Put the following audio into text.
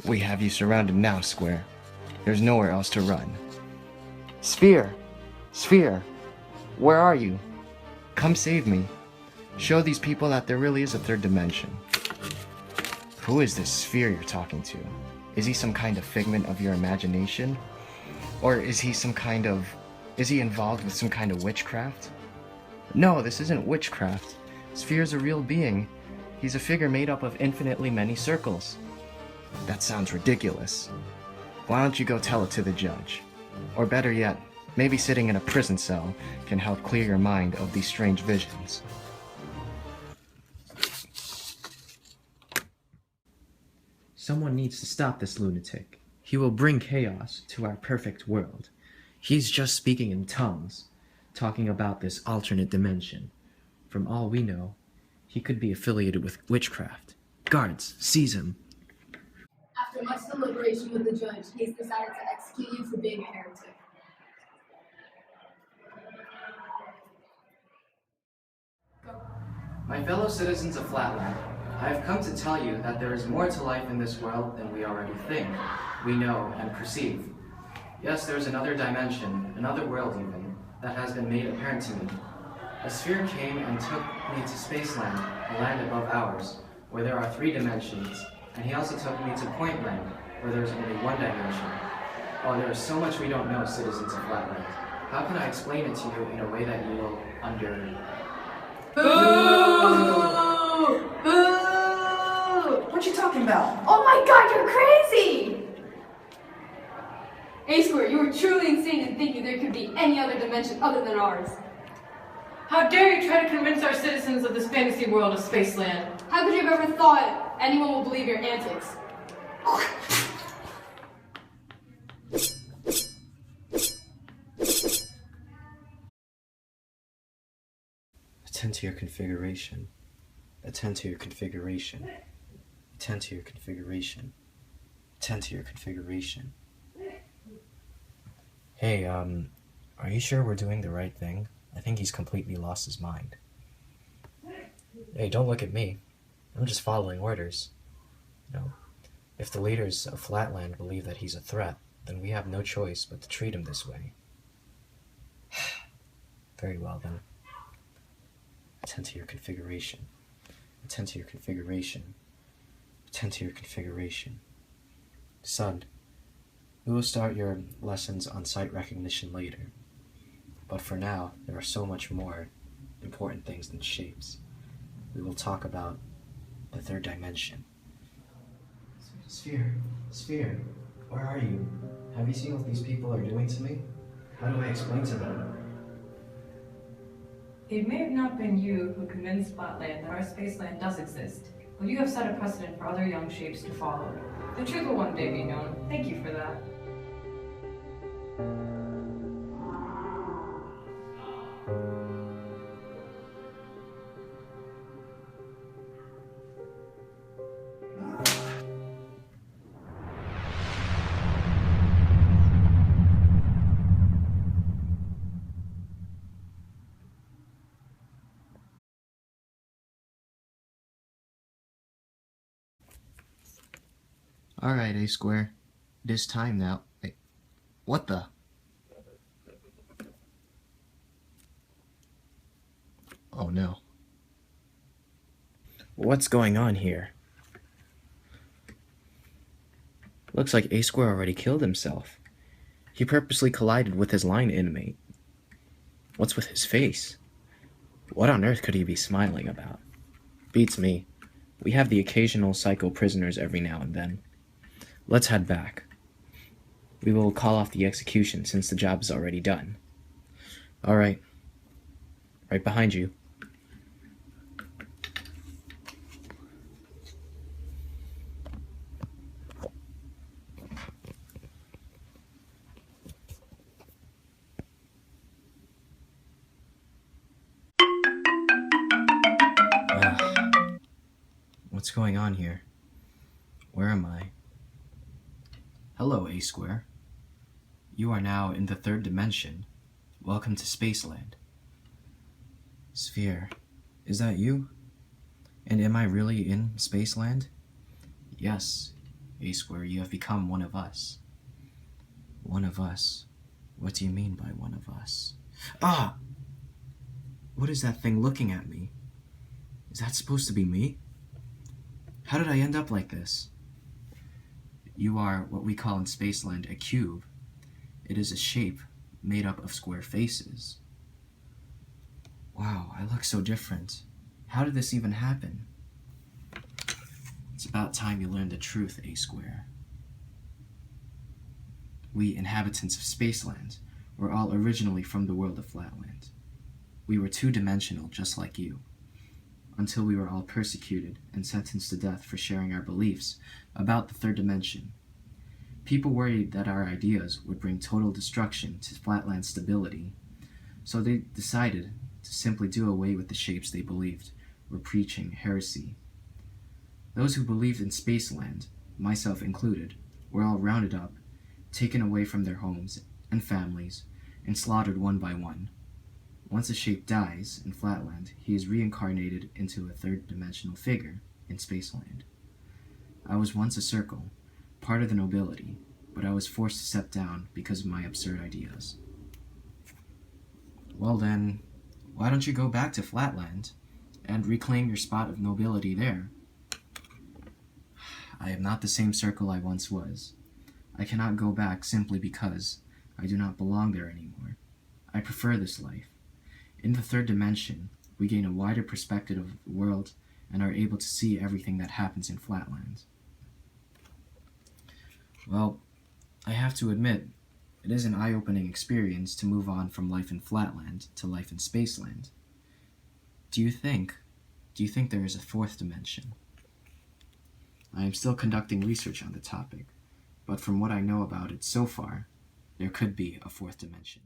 We have you surrounded now, Square. There's nowhere else to run. Sphere! Sphere! Where are you? Come save me. Show these people that there really is a third dimension. Who is this Sphere you're talking to? Is he some kind of figment of your imagination? Or is he involved with some kind of witchcraft? No, this isn't witchcraft. Sphere's a real being. He's a figure made up of infinitely many circles. That sounds ridiculous. Why don't you go tell it to the judge? Or better yet, maybe sitting in a prison cell can help clear your mind of these strange visions. Someone needs to stop this lunatic. He will bring chaos to our perfect world. He's just speaking in tongues, talking about this alternate dimension. From all we know, he could be affiliated with witchcraft. Guards, seize him. After much deliberation with the judge, he has decided to execute you for being a heretic. Go. My fellow citizens of Flatland, I have come to tell you that there is more to life in this world than we already think, we know, and perceive. Yes, there is another dimension, another world even, that has been made apparent to me. A sphere came and took me to Spaceland, a land above ours, where there are 3 dimensions, and he also took me to Point Land, where there is only 1 dimension. Oh, there is so much we don't know, citizens of Flatland. How can I explain it to you in a way that you will Boo! Boo! What you talking about? Oh my god, you're crazy! A-Square, you are truly insane in thinking there could be any other dimension other than ours. How dare you try to convince our citizens of this fantasy world of Spaceland? How could you have ever thought anyone will believe your antics? Attend to your configuration. Attend to your configuration. Attend to your configuration. Attend to your configuration. Hey, are you sure we're doing the right thing? I think he's completely lost his mind. Hey, don't look at me. I'm just following orders. If the leaders of Flatland believe that he's a threat, then we have no choice but to treat him this way. Very well, then. Attend to your configuration. Attend to your configuration. Attend to your configuration. Son, we will start your lessons on sight recognition later. But for now, there are so much more important things than shapes. We will talk about the third dimension. Sphere, Sphere, where are you? Have you seen what these people are doing to me? How do I explain to them? It may have not been you who convinced Flatland that our Spaceland does exist, but you have set a precedent for other young shapes to follow. The truth will one day be known. Thank you for that. Alright, A-Square. It is time now. Wait, what the? Oh no. What's going on here? Looks like A-Square already killed himself. He purposely collided with his line inmate. What's with his face? What on earth could he be smiling about? Beats me. We have the occasional psycho prisoners every now and then. Let's head back. We will call off the execution since the job is already done. Alright. Right behind you. What's going on here? Where am I? Hello, A-Square. You are now in the third dimension. Welcome to Spaceland. Sphere, is that you? And am I really in Spaceland? Yes, A Square, you have become one of us. One of us? What do you mean by one of us? Ah! What is that thing looking at me? Is that supposed to be me? How did I end up like this? You are what we call in Spaceland a cube. It is a shape made up of square faces. Wow, I look so different. How did this even happen? It's about time you learned the truth, A Square. We inhabitants of Spaceland were all originally from the world of Flatland. We were two-dimensional, just like you, until we were all persecuted and sentenced to death for sharing our beliefs about the third dimension. People worried that our ideas would bring total destruction to Flatland's stability, so they decided to simply do away with the shapes they believed were preaching heresy. Those who believed in Spaceland, myself included, were all rounded up, taken away from their homes and families, and slaughtered one by one. Once a shape dies in Flatland, he is reincarnated into a third-dimensional figure in Spaceland. I was once a circle, part of the nobility, but I was forced to step down because of my absurd ideas. Well then, why don't you go back to Flatland and reclaim your spot of nobility there? I am not the same circle I once was. I cannot go back simply because I do not belong there anymore. I prefer this life. In the third dimension, we gain a wider perspective of the world and are able to see everything that happens in Flatland. Well, I have to admit, it is an eye-opening experience to move on from life in Flatland to life in Spaceland. Do you think there is a fourth dimension? I am still conducting research on the topic, but from what I know about it so far, there could be a fourth dimension.